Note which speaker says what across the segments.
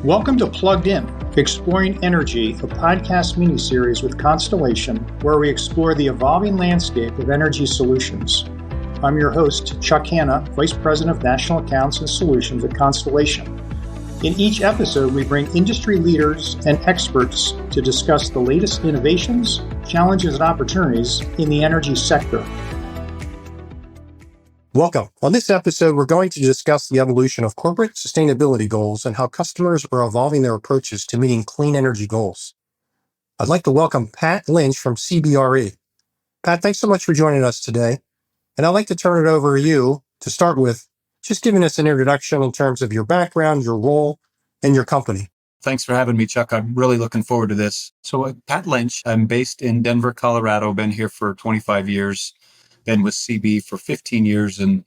Speaker 1: Welcome to Plugged In, Exploring Energy, a podcast miniseries with Constellation, where we explore the evolving landscape of energy solutions. I'm your host, Chuck Hanna, Vice President of National Accounts and Solutions at Constellation. In each episode, we bring industry leaders and experts to discuss the latest innovations, challenges, and opportunities in the energy sector.
Speaker 2: Welcome. On this episode, we're going to discuss the evolution of corporate sustainability goals and how customers are evolving their approaches to meeting clean energy goals. I'd like to welcome Pat Lynch from CBRE. Pat, thanks so much for joining us today. And I'd like to turn it over to you to start with just giving us an introduction in terms of your background, your role, and your company.
Speaker 3: Thanks for having me, Chuck. I'm really looking forward to this. So Pat Lynch, I'm based in Denver, Colorado, been here for 25 years. Been with CB for 15 years, and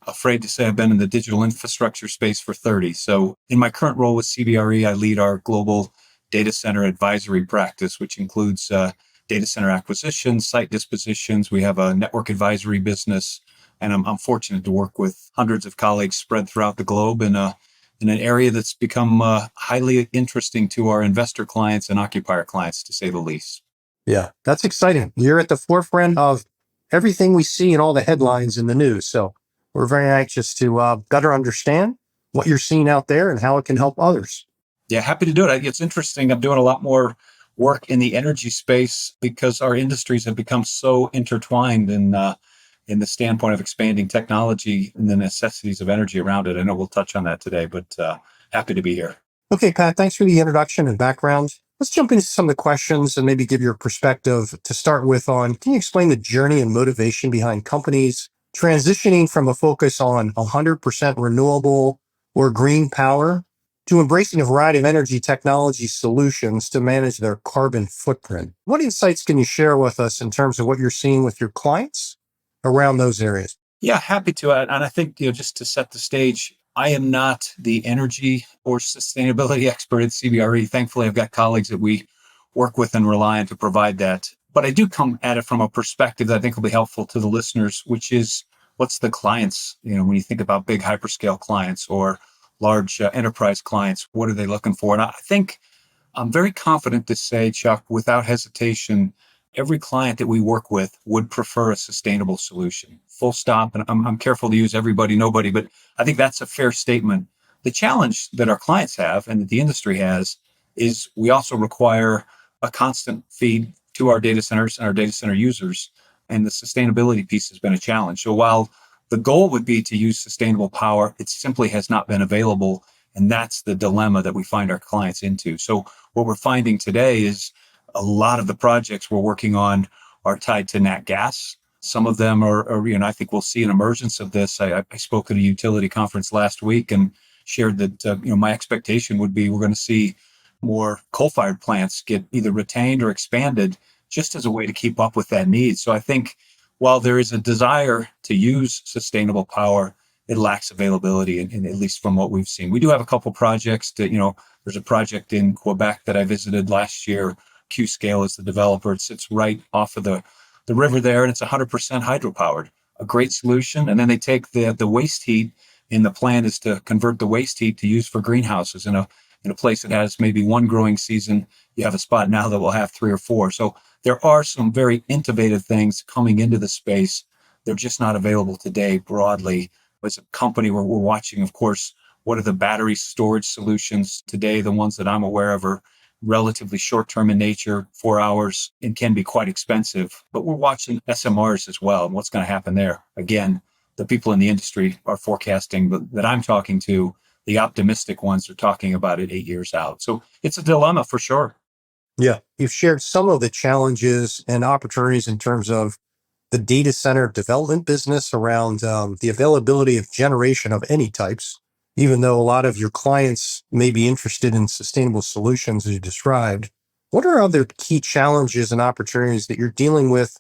Speaker 3: afraid to say I've been in the digital infrastructure space for 30. So in my current role with CBRE, I lead our global data center advisory practice, which includes data center acquisitions, site dispositions. We have a network advisory business, and I'm fortunate to work with hundreds of colleagues spread throughout the globe in an area that's become highly interesting to our investor clients and occupier clients, to say the least.
Speaker 2: Yeah, that's exciting. You're at the forefront of everything we see in all the headlines in the news. So we're very anxious to better understand what you're seeing out there and how it can help others.
Speaker 3: Yeah, happy to do it. It's interesting. I'm doing a lot more work in the energy space because our industries have become so intertwined in the standpoint of expanding technology and the necessities of energy around it. I know we'll touch on that today, but happy to be here.
Speaker 2: Okay, Pat, thanks for the introduction and background. Let's jump into some of the questions and maybe give your perspective to start with on, can you explain the journey and motivation behind companies transitioning from a focus on 100% renewable or green power to embracing a variety of energy technology solutions to manage their carbon footprint? What insights can you share with us in terms of what you're seeing with your clients around those areas?
Speaker 3: Yeah, happy to. And I think, just to set the stage, I am not the energy or sustainability expert at CBRE. Thankfully, I've got colleagues that we work with and rely on to provide that. But I do come at it from a perspective that I think will be helpful to the listeners, which is what's the clients, when you think about big hyperscale clients or large enterprise clients, what are they looking for? And I think I'm very confident to say, Chuck, without hesitation, every client that we work with would prefer a sustainable solution. Full stop. And I'm careful to use everybody, nobody, but I think that's a fair statement. The challenge that our clients have and that the industry has is we also require a constant feed to our data centers and our data center users. And the sustainability piece has been a challenge. So while the goal would be to use sustainable power, it simply has not been available. And that's the dilemma that we find our clients into. So what we're finding today is a lot of the projects we're working on are tied to nat gas. Some of them are I think we'll see an emergence of this. I spoke at a utility conference last week and shared that, my expectation would be we're going to see more coal-fired plants get either retained or expanded just as a way to keep up with that need. So I think while there is a desire to use sustainable power, it lacks availability, and at least from what we've seen. We do have a couple projects that, there's a project in Quebec that I visited last year. Qscale is the developer. It sits right off of the river there, and it's 100% hydropowered. A great solution. And then they take the waste heat, and the plan is to convert the waste heat to use for greenhouses in a place that has maybe one growing season. You have a spot now that will have 3 or 4. So there are some very innovative things coming into the space. They're just not available today broadly. As a company, we're watching, of course, what are the battery storage solutions today? The ones that I'm aware of are relatively short-term in nature, 4 hours, and can be quite expensive. But we're watching SMRs as well, and what's going to happen there. Again, the people in the industry are forecasting that I'm talking to, the optimistic ones are talking about it 8 years out. So it's a dilemma for sure.
Speaker 2: Yeah, you've shared some of the challenges and opportunities in terms of the data center development business around the availability of generation of any types. Even though a lot of your clients may be interested in sustainable solutions, as you described, what are other key challenges and opportunities that you're dealing with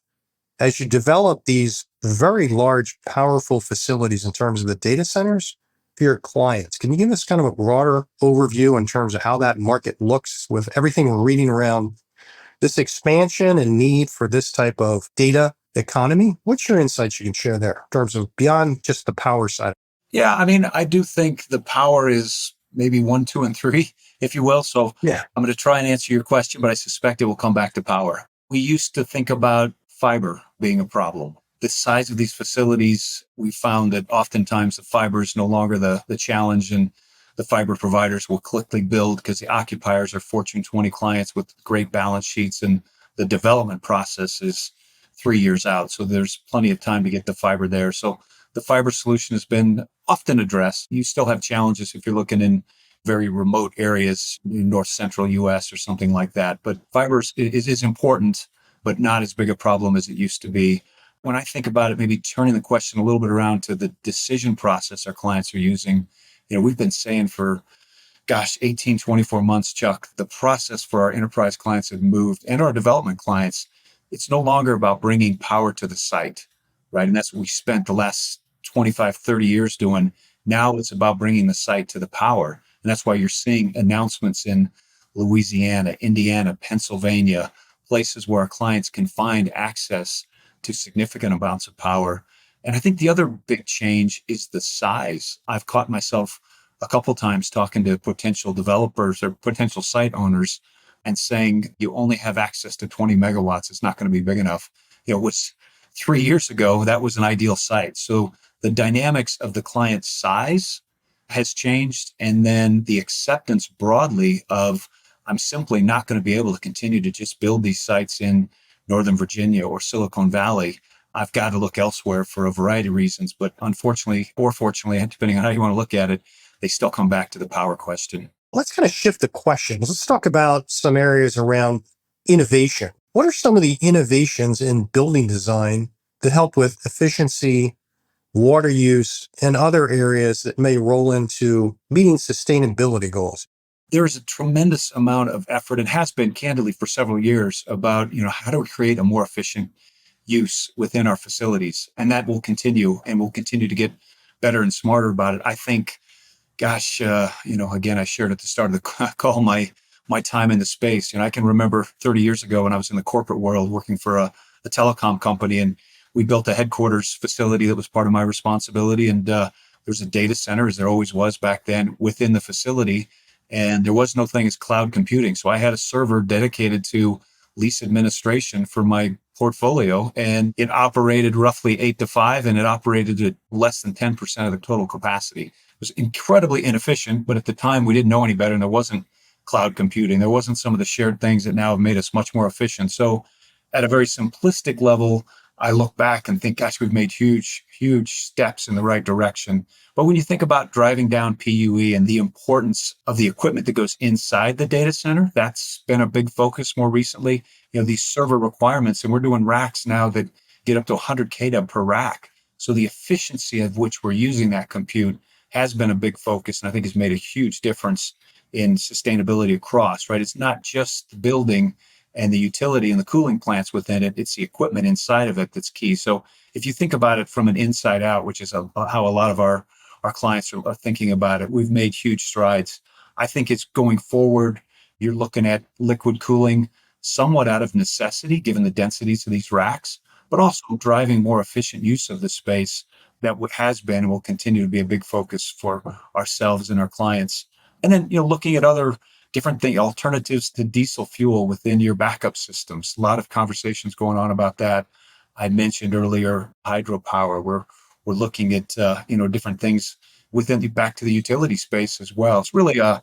Speaker 2: as you develop these very large, powerful facilities in terms of the data centers for your clients? Can you give us kind of a broader overview in terms of how that market looks with everything we're reading around this expansion and need for this type of data economy? What's your insights you can share there in terms of beyond just the power side?
Speaker 3: Yeah, I do think the power is maybe 1, 2, and 3, if you will. So
Speaker 2: Yeah.
Speaker 3: I'm going to try and answer your question, but I suspect it will come back to power. We used to think about fiber being a problem. The size of these facilities, we found that oftentimes the fiber is no longer the challenge, and the fiber providers will quickly build because the occupiers are Fortune 20 clients with great balance sheets, and the development process is 3 years out. So there's plenty of time to get the fiber there. So the fiber solution has been often addressed. You still have challenges if you're looking in very remote areas, north central US or something like that. But fiber is important, but not as big a problem as it used to be. When I think about it, maybe turning the question a little bit around to the decision process our clients are using, we've been saying for 18, 24 months, Chuck, the process for our enterprise clients have moved, and our development clients. It's no longer about bringing power to the site, right? And that's what we spent the last 25, 30 years doing. Now it's about bringing the site to the power. And that's why you're seeing announcements in Louisiana, Indiana, Pennsylvania, places where our clients can find access to significant amounts of power. And I think the other big change is the size. I've caught myself a couple times talking to potential developers or potential site owners and saying, you only have access to 20 megawatts. It's not going to be big enough. It was 3 years ago, that was an ideal site. So the dynamics of the client size has changed. And then the acceptance broadly of, I'm simply not going to be able to continue to just build these sites in Northern Virginia or Silicon Valley. I've got to look elsewhere for a variety of reasons. But unfortunately, or fortunately, depending on how you want to look at it, they still come back to the power question.
Speaker 2: Let's kind of shift the questions. Let's talk about some areas around innovation. What are some of the innovations in building design that help with efficiency, water use, and other areas that may roll into meeting sustainability goals?
Speaker 3: There's a tremendous amount of effort, and has been candidly for several years, about how do we create a more efficient use within our facilities, and that will continue, and we'll continue to get better and smarter about it. I think, again, I shared at the start of the call my time in the space. I can remember 30 years ago when I was in the corporate world working for a telecom company, and we built a headquarters facility that was part of my responsibility, and there's a data center, as there always was back then, within the facility. And there was no thing as cloud computing. So I had a server dedicated to lease administration for my portfolio, and it operated roughly 8 to 5, and it operated at less than 10% of the total capacity. It was incredibly inefficient, but at the time we didn't know any better, and there wasn't cloud computing. There wasn't some of the shared things that now have made us much more efficient. So at a very simplistic level, I look back and think, gosh, we've made huge, huge steps in the right direction. But when you think about driving down PUE and the importance of the equipment that goes inside the data center, that's been a big focus more recently. These server requirements, and we're doing racks now that get up to 100 kW per rack. So the efficiency of which we're using that compute has been a big focus, and I think has made a huge difference in sustainability across, right? It's not just the building and the utility and the cooling plants within it, it's the equipment inside of it that's key. So if you think about it from an inside out, which is how a lot of our clients are thinking about it, we've made huge strides. I think it's going forward. You're looking at liquid cooling somewhat out of necessity, given the densities of these racks, but also driving more efficient use of the space that has been and will continue to be a big focus for ourselves and our clients. And then, looking at other different things, alternatives to diesel fuel within your backup systems. A lot of conversations going on about that. I mentioned earlier hydropower. We're looking at different things back to the utility space as well. It's really a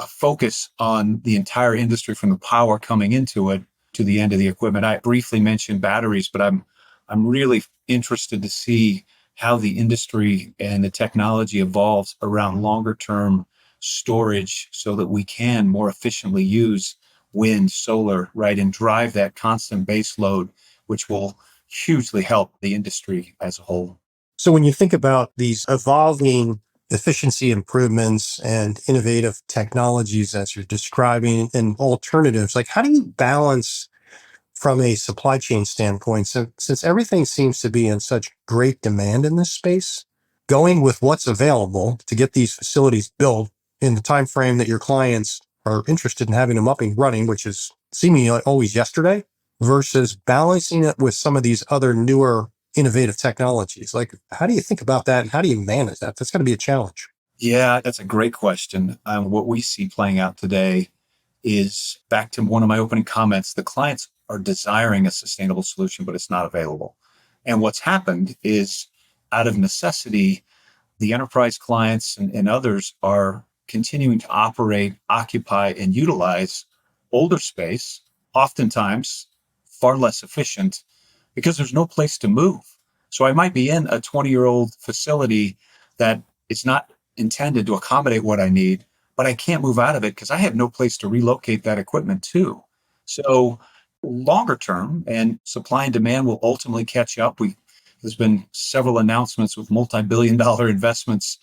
Speaker 3: focus on the entire industry, from the power coming into it to the end of the equipment. I briefly mentioned batteries, but I'm really interested to see how the industry and the technology evolves around longer term storage, so that we can more efficiently use wind, solar, right, and drive that constant base load, which will hugely help the industry as a whole.
Speaker 2: So when you think about these evolving efficiency improvements and innovative technologies as you're describing and alternatives, like how do you balance from a supply chain standpoint, since everything seems to be in such great demand in this space, going with what's available to get these facilities built in the time frame that your clients are interested in having them up and running, which is seemingly always yesterday, versus balancing it with some of these other newer innovative technologies? Like, how do you think about that, and how do you manage that? That's going to be a challenge.
Speaker 3: Yeah, that's a great question. What we see playing out today is back to one of my opening comments. The clients are desiring a sustainable solution, but it's not available. And what's happened is out of necessity, the enterprise clients and others are continuing to operate, occupy, and utilize older space, oftentimes far less efficient, because there's no place to move. So I might be in a 20-year-old facility that is not intended to accommodate what I need, but I can't move out of it because I have no place to relocate that equipment to. So longer term, and supply and demand will ultimately catch up. There's been several announcements with multi-billion-dollar investments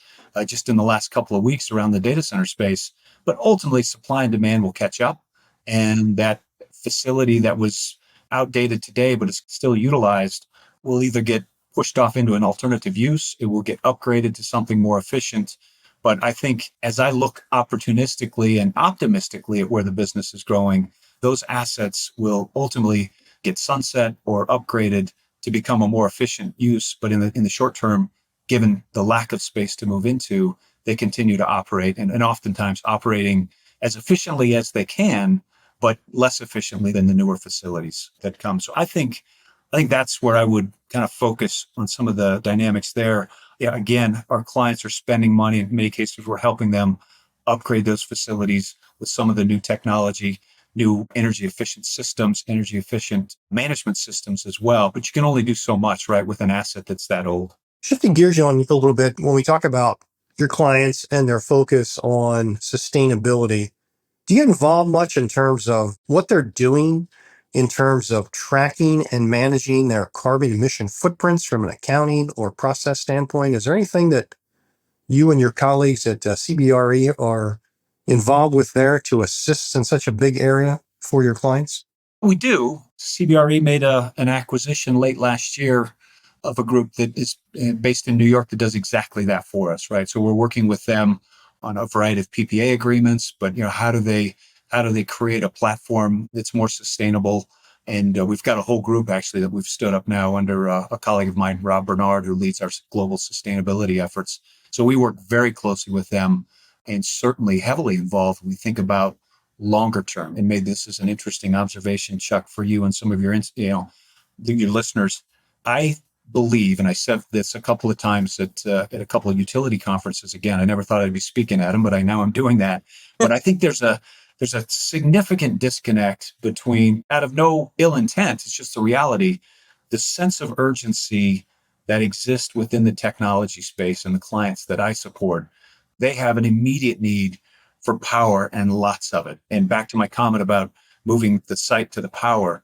Speaker 3: just in the last couple of weeks around the data center space. But ultimately, supply and demand will catch up, and that facility that was outdated today but is still utilized will either get pushed off into an alternative use, it will get upgraded to something more efficient. But I think as I look opportunistically and optimistically at where the business is growing, those assets will ultimately get sunset or upgraded to become a more efficient use. But in the short term, given the lack of space to move into, they continue to operate and oftentimes operating as efficiently as they can, but less efficiently than the newer facilities that come. So I think that's where I would kind of focus on some of the dynamics there. Yeah, again, our clients are spending money. In many cases, we're helping them upgrade those facilities with some of the new technology, new energy efficient systems, energy efficient management systems as well. But you can only do so much, right, with an asset that's that old.
Speaker 2: Shifting gears on a little bit, when we talk about your clients and their focus on sustainability, do you involve much in terms of what they're doing in terms of tracking and managing their carbon emission footprints from an accounting or process standpoint? Is there anything that you and your colleagues at CBRE are involved with there to assist in such a big area for your clients?
Speaker 3: We do. CBRE made an acquisition late last year of a group that is based in New York that does exactly that for us, right? So we're working with them on a variety of PPA agreements, but how do they create a platform that's more sustainable? And we've got a whole group actually that we've stood up now under a colleague of mine, Rob Bernard, who leads our global sustainability efforts. So we work very closely with them and certainly heavily involved when we think about longer term. And maybe this is an interesting observation, Chuck, for you and some of your listeners. I believe, and I said this a couple of times at a couple of utility conferences. Again, I never thought I'd be speaking at them, but now I'm doing that. But I think there's a significant disconnect between, out of no ill intent, it's just the reality, the sense of urgency that exists within the technology space and the clients that I support. They have an immediate need for power and lots of it. And back to my comment about moving the site to the power,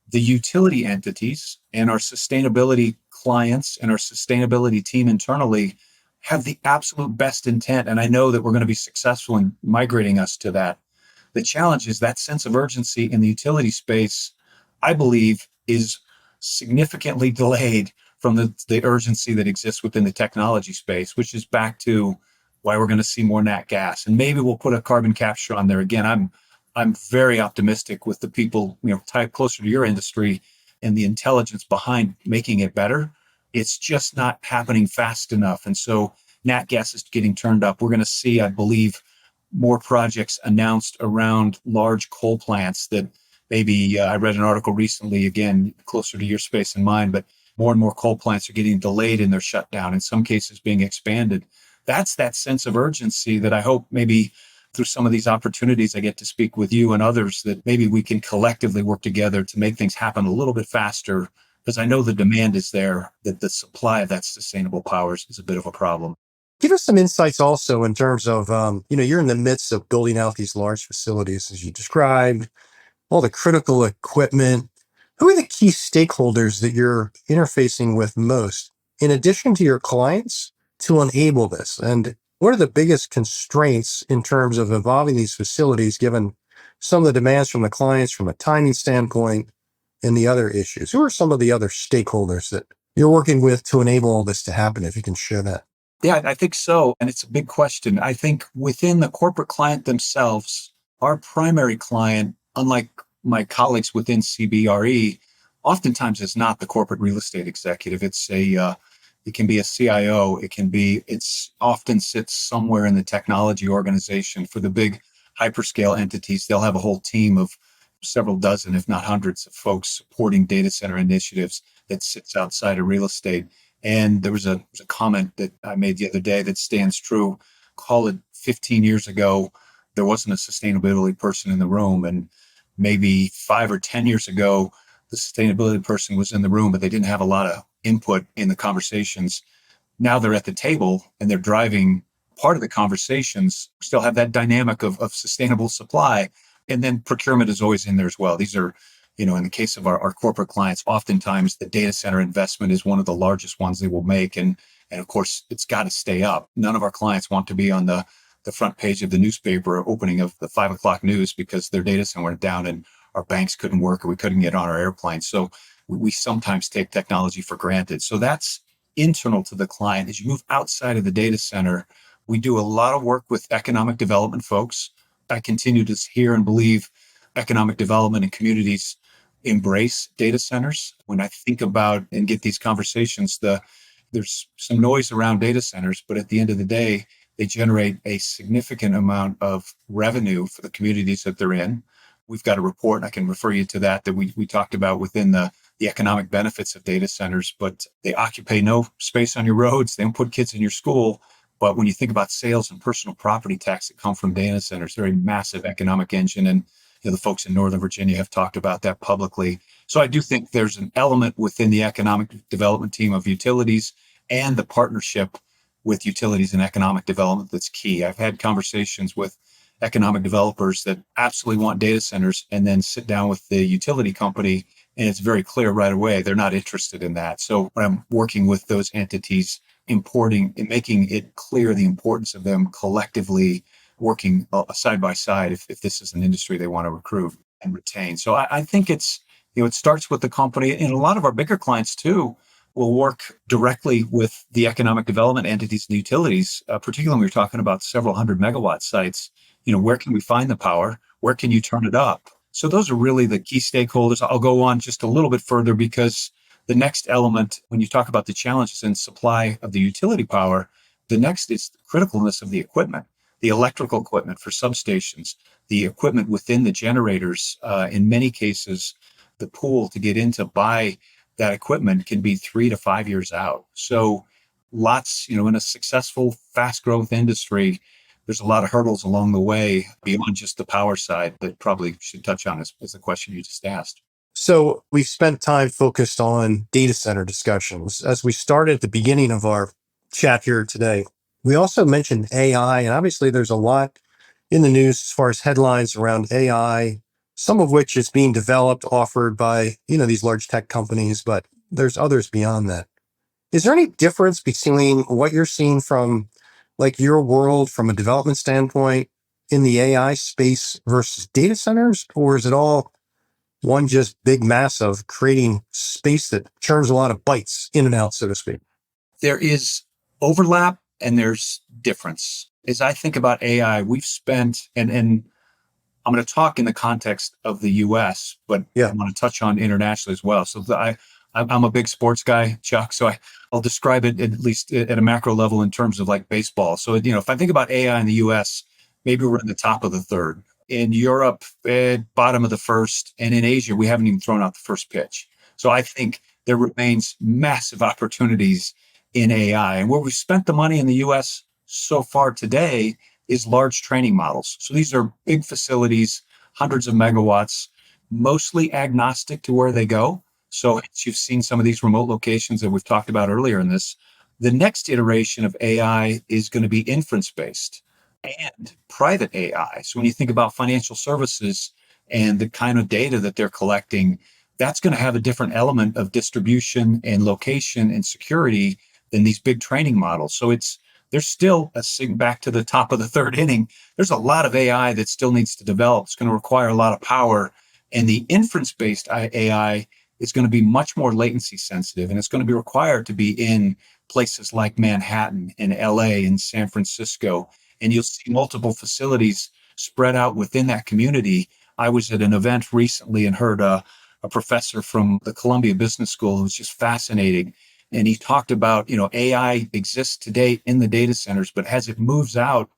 Speaker 3: the utility entities and our sustainability clients and our sustainability team internally have the absolute best intent. And I know that we're going to be successful in migrating us to that. The challenge is that sense of urgency in the utility space, I believe, is significantly delayed from the urgency that exists within the technology space, which is back to why we're going to see more nat gas. And maybe we'll put a carbon capture on there. Again, I'm very optimistic with the people, tied closer to your industry and the intelligence behind making it better. It's just not happening fast enough. And so nat gas is getting turned up. We're going to see, I believe, more projects announced around large coal plants that maybe I read an article recently, again, closer to your space and mine, but more and more coal plants are getting delayed in their shutdown, in some cases being expanded. That's that sense of urgency that I hope maybe through some of these opportunities I get to speak with you and others, that maybe we can collectively work together to make things happen a little bit faster, because I know the demand is there, that the supply of that sustainable power is a bit of a problem.
Speaker 2: Give us some insights also in terms of, you're in the midst of building out these large facilities, as you described, all the critical equipment. Who are the key stakeholders that you're interfacing with most, in addition to your clients, to enable this? And what are the biggest constraints in terms of evolving these facilities, given some of the demands from the clients from a timing standpoint and the other issues? Who are some of the other stakeholders that you're working with to enable all this to happen, if you can share that?
Speaker 3: Yeah, I think so. And it's a big question. I think within the corporate client themselves, our primary client, unlike my colleagues within CBRE, oftentimes is not the corporate real estate executive. It's it can be a CIO, it's often sits somewhere in the technology organization. For the big hyperscale entities, they'll have a whole team of several dozen, if not hundreds of folks supporting data center initiatives that sits outside of real estate. And there was a comment that I made the other day that stands true. Call it 15 years ago, there wasn't a sustainability person in the room. And maybe 5 or 10 years ago, the sustainability person was in the room, but they didn't have a lot of input in the conversations. Now they're at the table and they're driving part of the conversations, still have that dynamic of sustainable supply. And then procurement is always in there as well. These are, in the case of our corporate clients, oftentimes the data center investment is one of the largest ones they will make. And of course, it's got to stay up. None of our clients want to be on the front page of the newspaper opening of the 5 o'clock news because their data center went down and our banks couldn't work or we couldn't get on our airplane. So we sometimes take technology for granted. So that's internal to the client. As you move outside of the data center, we do a lot of work with economic development folks. I continue to hear and believe economic development and communities embrace data centers. When I think about and get these conversations, there's some noise around data centers, but at the end of the day, they generate a significant amount of revenue for the communities that they're in. We've got a report, and I can refer you to that we talked about within the economic benefits of data centers, but they occupy no space on your roads. They don't put kids in your school. But when you think about sales and personal property tax that come from data centers, they're a massive economic engine. And the folks in Northern Virginia have talked about that publicly. So I do think there's an element within the economic development team of utilities and the partnership with utilities and economic development that's key. I've had conversations with economic developers that absolutely want data centers and then sit down with the utility company, and it's very clear right away they're not interested in that. So when I'm working with those entities, importing and making it clear the importance of them collectively working side by side if this is an industry they want to recruit and retain. So I think it's, it starts with the company, and a lot of our bigger clients too will work directly with the economic development entities and the utilities, particularly when we're talking about several 100 megawatt sites. Where can we find the power? Where can you turn it up? So those are really the key stakeholders. I'll go on just a little bit further because the next element, when you talk about the challenges in supply of the utility power, the next is the criticalness of the equipment, the electrical equipment for substations, the equipment within the generators. In many cases, the pool to get in to buy that equipment can be 3 to 5 years out. So lots, in a successful, fast growth industry, there's a lot of hurdles along the way beyond just the power side that probably should touch on as the question you just asked.
Speaker 2: So we've spent time focused on data center discussions. As we started at the beginning of our chat here today, we also mentioned AI, and obviously there's a lot in the news as far as headlines around AI, some of which is being developed, offered by, these large tech companies, but there's others beyond that. Is there any difference between what you're seeing from like your world from a development standpoint in the AI space versus data centers, or is it all one just big mass of creating space that churns a lot of bytes in and out, so to speak?
Speaker 3: There is overlap and there's difference. As I think about AI, we've spent, and I'm going to talk in the context of the US, but I want to touch on internationally as well. So I'm a big sports guy, Chuck, so I'll describe it at least at a macro level in terms of like baseball. So, if I think about AI in the US, maybe we're in the top of the third. In Europe, bottom of the first. And in Asia, we haven't even thrown out the first pitch. So I think there remains massive opportunities in AI. And where we've spent the money in the US so far today is large training models. So these are big facilities, hundreds of megawatts, mostly agnostic to where they go. So you've seen some of these remote locations that we've talked about earlier in this. The next iteration of AI is going to be inference-based and private AI. So when you think about financial services and the kind of data that they're collecting, that's going to have a different element of distribution and location and security than these big training models. So there's still back to the top of the third inning. There's a lot of AI that still needs to develop. It's going to require a lot of power. And the inference-based AI is going to be much more latency sensitive, and it's going to be required to be in places like Manhattan and LA and San Francisco. And you'll see multiple facilities spread out within that community. I was at an event recently and heard a professor from the Columbia Business School who was just fascinating. And he talked about, AI exists today in the data centers, but as it moves out,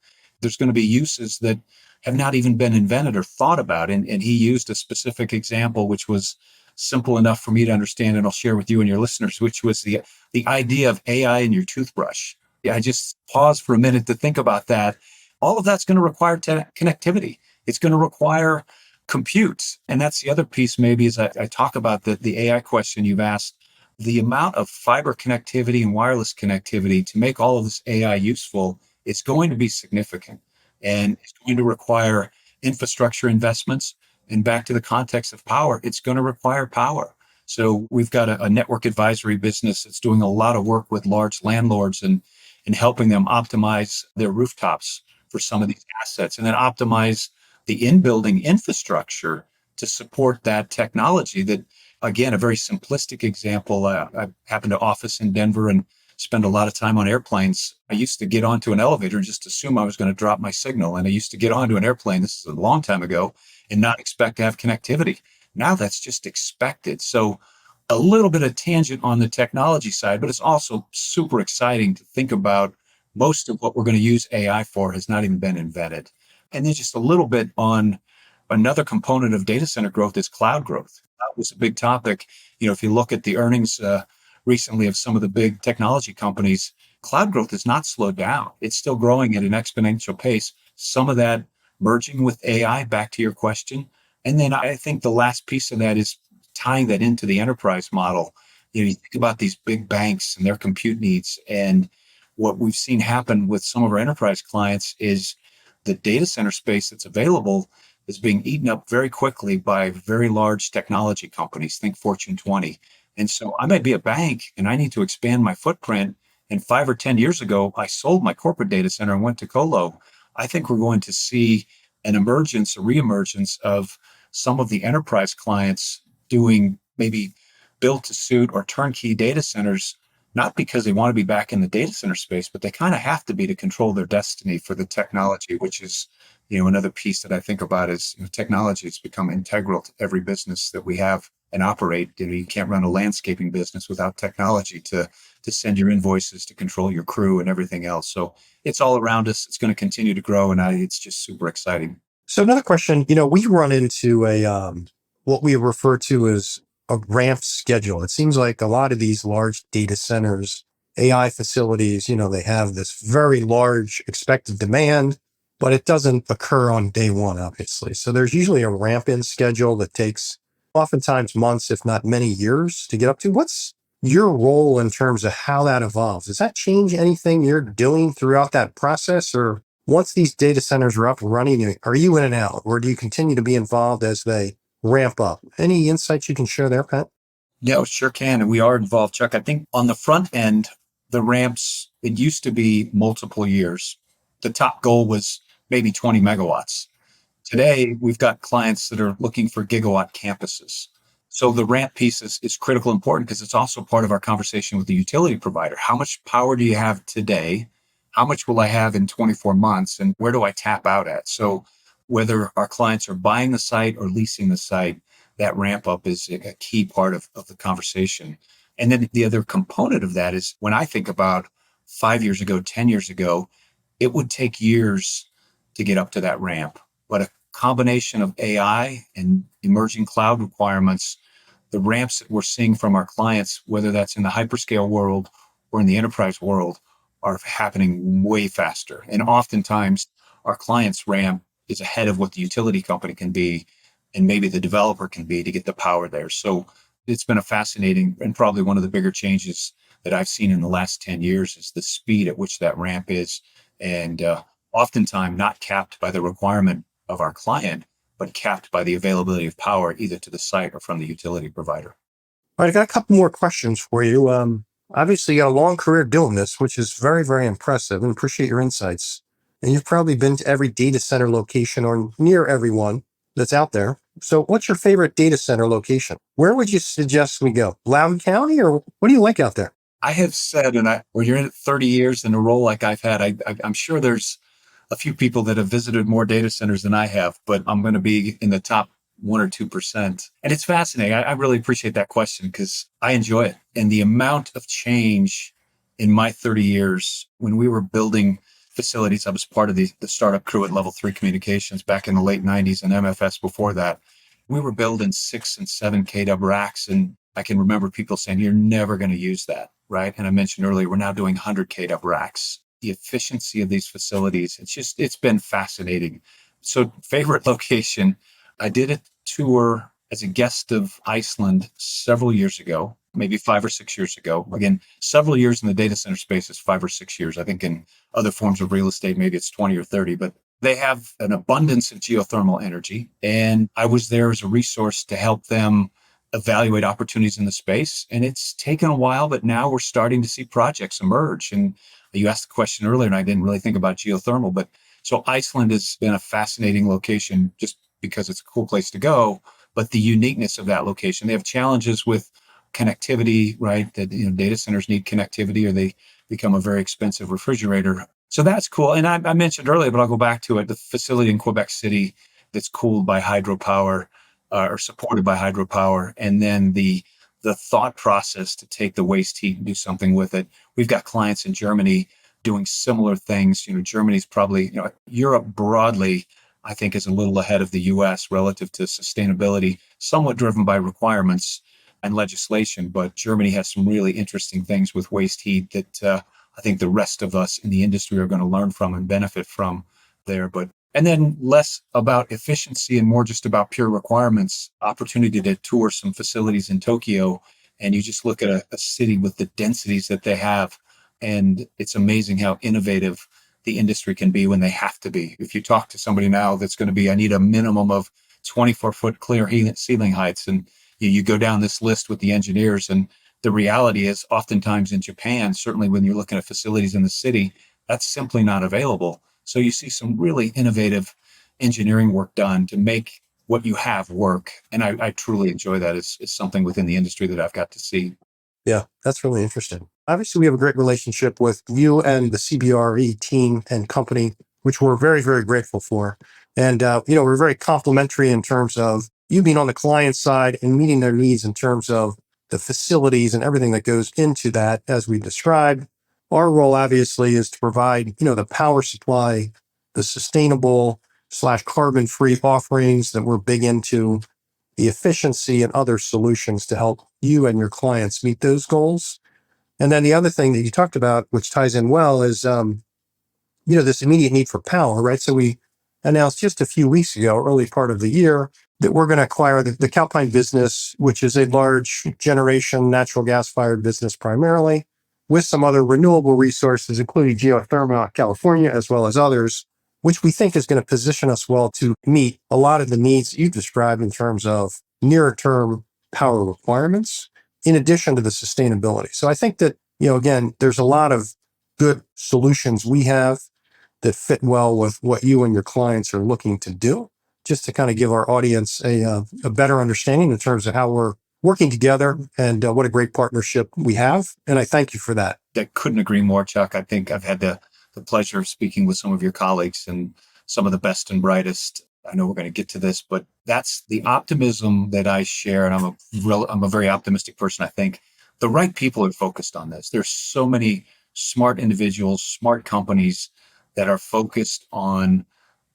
Speaker 3: there's going to be uses that have not even been invented or thought about. And he used a specific example, which was simple enough for me to understand, and I'll share with you and your listeners, which was the idea of AI in your toothbrush. Yeah, I just paused for a minute to think about that. All of that's going to require connectivity. It's going to require compute. And that's the other piece, maybe, as I talk about the AI question you've asked, the amount of fiber connectivity and wireless connectivity to make all of this AI useful, it's going to be significant. And it's going to require infrastructure investments. And back to the context of power, it's going to require power. So we've got a network advisory business that's doing a lot of work with large landlords and helping them optimize their rooftops for some of these assets, and then optimize the in-building infrastructure to support that technology. That, again, a very simplistic example. I happen to office in Denver and spend a lot of time on airplanes. I used to get onto an elevator and just assume I was going to drop my signal. And I used to get onto an airplane, this is a long time ago, and not expect to have connectivity. Now that's just expected. So a little bit of tangent on the technology side, but it's also super exciting to think about. Most of what we're going to use AI for has not even been invented. And then just a little bit on another component of data center growth is cloud growth. That was a big topic. If you look at the earnings recently of some of the big technology companies, cloud growth has not slowed down. It's still growing at an exponential pace. Some of that merging with AI, back to your question. And then I think the last piece of that is tying that into the enterprise model. You think about these big banks and their compute needs. And what we've seen happen with some of our enterprise clients is the data center space that's available is being eaten up very quickly by very large technology companies. Think Fortune 20. And so I might be a bank and I need to expand my footprint. And 5 or 10 years ago, I sold my corporate data center and went to colo. I think we're going to see an emergence, a reemergence of some of the enterprise clients doing maybe built to suit or turnkey data centers, not because they want to be back in the data center space, but they kind of have to be to control their destiny for the technology, which is, another piece that I think about is technology has become integral to every business that we have and operate. You can't run a landscaping business without technology to send your invoices, to control your crew and everything else. So it's all around us. It's going to continue to grow, and it's just super exciting.
Speaker 2: So another question, we run into what we refer to as a ramp schedule. It seems like a lot of these large data centers, AI facilities, they have this very large expected demand, but it doesn't occur on day one, obviously. So there's usually a ramp in schedule that takes oftentimes months, if not many years to get up to. What's your role in terms of how that evolves? Does that change anything you're doing throughout that process? Or once these data centers are up and running, are you in and out, or do you continue to be involved as they ramp up? Any insights you can share there, Pat?
Speaker 3: Yeah, sure can. And we are involved, Chuck. I think on the front end, the ramps, it used to be multiple years. The top goal was maybe 20 megawatts. Today, we've got clients that are looking for gigawatt campuses. So the ramp piece is critical important because it's also part of our conversation with the utility provider. How much power do you have today? How much will I have in 24 months? And where do I tap out at? So whether our clients are buying the site or leasing the site, that ramp up is a key part of the conversation. And then the other component of that is when I think about 5 years ago, 10 years ago, it would take years to get up to that ramp. But a combination of AI and emerging cloud requirements, the ramps that we're seeing from our clients, whether that's in the hyperscale world or in the enterprise world, are happening way faster. And oftentimes our clients' ramp is ahead of what the utility company can be and maybe the developer can be to get the power there. So it's been a fascinating and probably one of the bigger changes that I've seen in the last 10 years is the speed at which that ramp is. And oftentimes not capped by the requirement of our client, but capped by the availability of power either to the site or from the utility provider.
Speaker 2: All right, I got a couple more questions for you. Obviously, you got a long career doing this, which is very, very impressive, and appreciate your insights. And you've probably been to every data center location or near everyone that's out there. So what's your favorite data center location? Where would you suggest we go? Loudoun County, or what do you like out there?
Speaker 3: I have said, when you're in it 30 years in a role like I've had, I'm sure there's a few people that have visited more data centers than I have, but I'm going to be in the top 1 or 2%. And it's fascinating. I really appreciate that question because I enjoy it. And the amount of change in my 30 years when we were building facilities, I was part of the startup crew at Level 3 Communications back in the late 90s and MFS before that. We were building 6 and 7 kW racks. And I can remember people saying, you're never going to use that, right? And I mentioned earlier, we're now doing 100 kW racks. The efficiency of these facilities, it's been fascinating. So favorite location, I did a tour as a guest of Iceland several years ago, maybe 5 or 6 years ago. Again, several years in the data center space is 5 or 6 years. I think in other forms of real estate, maybe it's 20 or 30, but they have an abundance of geothermal energy. And I was there as a resource to help them evaluate opportunities in the space. And it's taken a while, but now we're starting to see projects emerge. And you asked the question earlier, and I didn't really think about geothermal, but so Iceland has been a fascinating location just because it's a cool place to go, but the uniqueness of that location, they have challenges with connectivity, right? That, data centers need connectivity or they become a very expensive refrigerator. So that's cool. And I mentioned earlier, but I'll go back to it, the facility in Quebec City that's cooled by hydropower or supported by hydropower. And then the thought process to take the waste heat and do something with it. We've got clients in Germany doing similar things. Germany's probably, Europe broadly, I think is a little ahead of the US relative to sustainability, somewhat driven by requirements and legislation. But Germany has some really interesting things with waste heat that I think the rest of us in the industry are going to learn from and benefit from there. And then less about efficiency and more just about pure requirements. Opportunity to tour some facilities in Tokyo, and you just look at a city with the densities that they have. And it's amazing how innovative the industry can be when they have to be. If you talk to somebody now that's going to be, I need a minimum of 24-foot clear ceiling heights. And you go down this list with the engineers. And the reality is oftentimes in Japan, certainly when you're looking at facilities in the city, that's simply not available. So you see some really innovative engineering work done to make what you have work. And I truly enjoy that. It's something within the industry that I've got to see.
Speaker 2: Yeah, that's really interesting. Obviously, we have a great relationship with you and the CBRE team and company, which we're very, very grateful for. And, we're very complimentary in terms of you being on the client side and meeting their needs in terms of the facilities and everything that goes into that, as we described. Our role, obviously, is to provide, the power supply, the sustainable / carbon-free offerings that we're big into, the efficiency and other solutions to help you and your clients meet those goals. And then the other thing that you talked about, which ties in well, is, this immediate need for power, right? So we announced just a few weeks ago, early part of the year, that we're going to acquire the Calpine business, which is a large generation natural gas-fired business primarily, with some other renewable resources, including geothermal, California, as well as others, which we think is going to position us well to meet a lot of the needs you described in terms of nearer-term power requirements, in addition to the sustainability. So I think that, again, there's a lot of good solutions we have that fit well with what you and your clients are looking to do, just to kind of give our audience a better understanding in terms of how we're working together and what a great partnership we have. And I thank you for that.
Speaker 3: I couldn't agree more, Chuck. I think I've had the pleasure of speaking with some of your colleagues and some of the best and brightest. I know we're going to get to this, but that's the optimism that I share. And I'm a very optimistic person. I think the right people are focused on this. There's so many smart individuals, smart companies that are focused on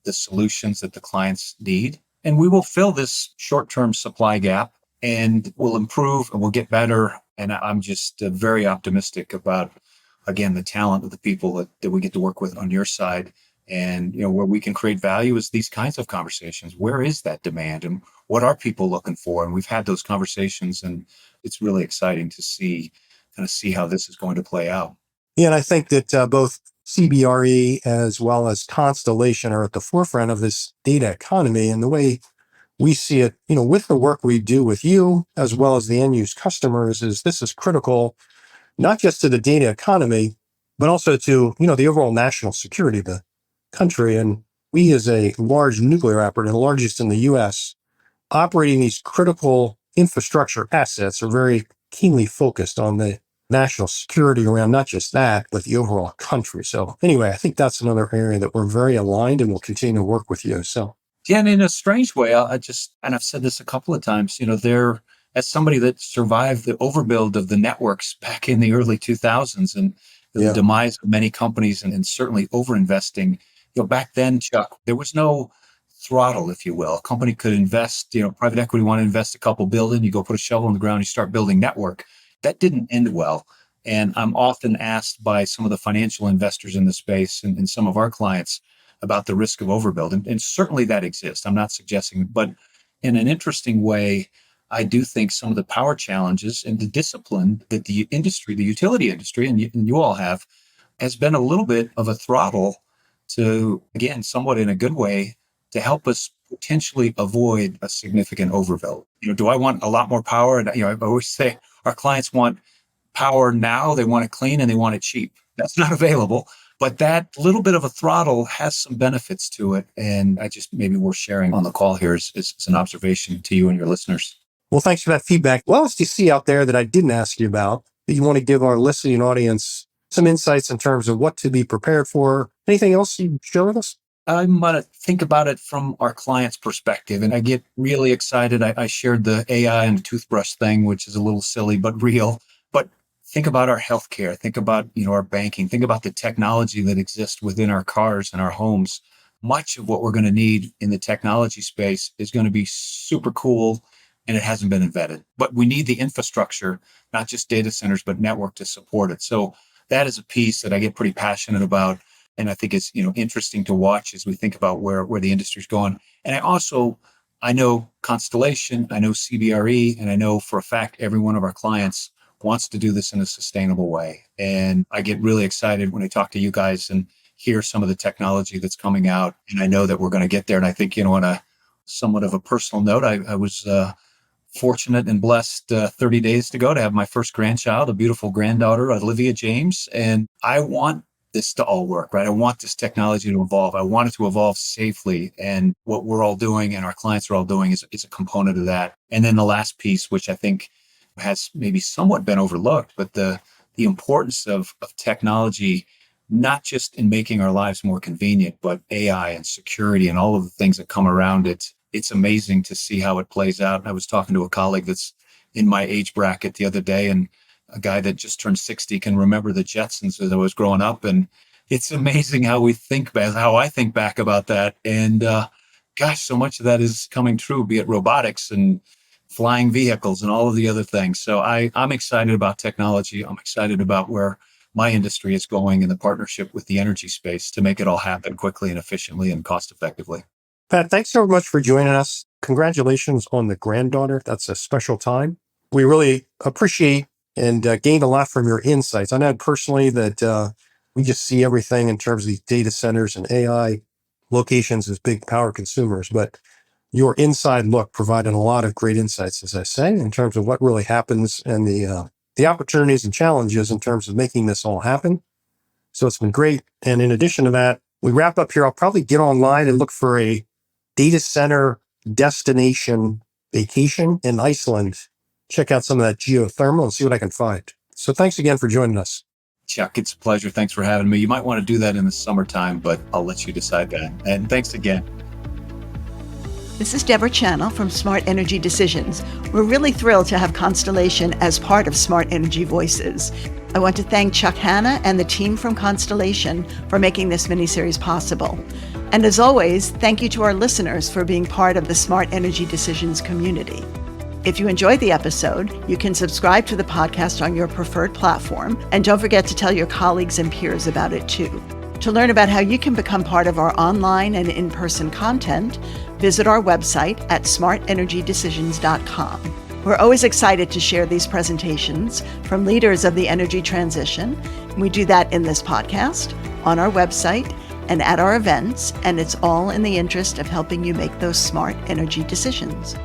Speaker 3: the solutions that the clients need. And we will fill this short-term supply gap and we'll improve and we'll get better. And I'm just very optimistic about, again, the talent of the people that we get to work with on your side. And, where we can create value is these kinds of conversations. Where is that demand and what are people looking for? And we've had those conversations and it's really exciting to see how this is going to play out.
Speaker 2: Yeah, and I think that both CBRE as well as Constellation are at the forefront of this data economy. And the way we see it, with the work we do with you, as well as the end use customers, is this is critical, not just to the data economy, but also to, the overall national security of the country. And we, as a large nuclear operator, the largest in the US, operating these critical infrastructure assets, are very keenly focused on the national security around not just that, but the overall country. So anyway, I think that's another area that we're very aligned and will continue to work with you. So
Speaker 3: Yeah, and in a strange way, and I've said this a couple of times, as somebody that survived the overbuild of the networks back in the early 2000s and the
Speaker 2: Yeah.
Speaker 3: demise of many companies and certainly overinvesting, back then, Chuck, there was no throttle, if you will. A company could invest, private equity want to invest a couple billion, you go put a shovel in the ground, you start building network. That didn't end well. And I'm often asked by some of the financial investors in the space and some of our clients about the risk of overbuild. And certainly that exists. I'm not suggesting, but in an interesting way, I do think some of the power challenges and the discipline that the industry, the utility industry, and you all have, has been a little bit of a throttle to, again, somewhat in a good way, to help us potentially avoid a significant overbuild. Do I want a lot more power? And, I always say our clients want power now, they want it clean and they want it cheap. That's not available. But that little bit of a throttle has some benefits to it. And I just maybe worth sharing on the call here is an observation to you and your listeners.
Speaker 2: Well, thanks for that feedback. What else do you see out there that I didn't ask you about that you want to give our listening audience some insights in terms of what to be prepared for? Anything else you share with us?
Speaker 3: I'm going to think about it from our client's perspective. And I get really excited. I shared the AI and toothbrush thing, which is a little silly, but real. But think about our healthcare, think about, our banking, think about the technology that exists within our cars and our homes. Much of what we're going to need in the technology space is going to be super cool, and it hasn't been invented. But we need the infrastructure, not just data centers, but network to support it. So that is a piece that I get pretty passionate about. And I think it's, interesting to watch as we think about where the industry's going. And I know Constellation, I know CBRE, and I know for a fact every one of our clients wants to do this in a sustainable way. And I get really excited when I talk to you guys and hear some of the technology that's coming out. And I know that we're going to get there. And I think, on a somewhat of a personal note, I was fortunate and blessed 30 days ago to have my first grandchild, a beautiful granddaughter, Olivia James. And I want this to all work, right? I want this technology to evolve. I want it to evolve safely. And what we're all doing and our clients are all doing is a component of that. And then the last piece, which I think has maybe somewhat been overlooked, but the importance of technology, not just in making our lives more convenient, but AI and security and all of the things that come around it. It's amazing to see how it plays out. I was talking to a colleague that's in my age bracket the other day, and a guy that just turned 60 can remember the Jetsons as I was growing up. And it's amazing how how I think back about that. And gosh, so much of that is coming true, be it robotics and flying vehicles and all of the other things. So I'm excited about technology. I'm excited about where my industry is going in the partnership with the energy space to make it all happen quickly and efficiently and cost effectively.
Speaker 2: Pat, thanks so much for joining us. Congratulations on the granddaughter. That's a special time. We really appreciate and gained a lot from your insights. I know personally that we just see everything in terms of these data centers and AI locations as big power consumers, but your inside look provided a lot of great insights, as I say, in terms of what really happens and the opportunities and challenges in terms of making this all happen. So it's been great. And in addition to that, we wrap up here. I'll probably get online and look for a data center destination vacation in Iceland. Check out some of that geothermal and see what I can find. So thanks again for joining us.
Speaker 3: Chuck, it's a pleasure. Thanks for having me. You might want to do that in the summertime, but I'll let you decide that. And thanks again.
Speaker 4: This is Deborah Channel from Smart Energy Decisions. We're really thrilled to have Constellation as part of Smart Energy Voices. I want to thank Chuck Hannah and the team from Constellation for making this miniseries possible. And as always, thank you to our listeners for being part of the Smart Energy Decisions community. If you enjoyed the episode, you can subscribe to the podcast on your preferred platform, and don't forget to tell your colleagues and peers about it too. To learn about how you can become part of our online and in-person content, visit our website at smartenergydecisions.com. We're always excited to share these presentations from leaders of the energy transition. We do that in this podcast, on our website, and at our events, and it's all in the interest of helping you make those smart energy decisions.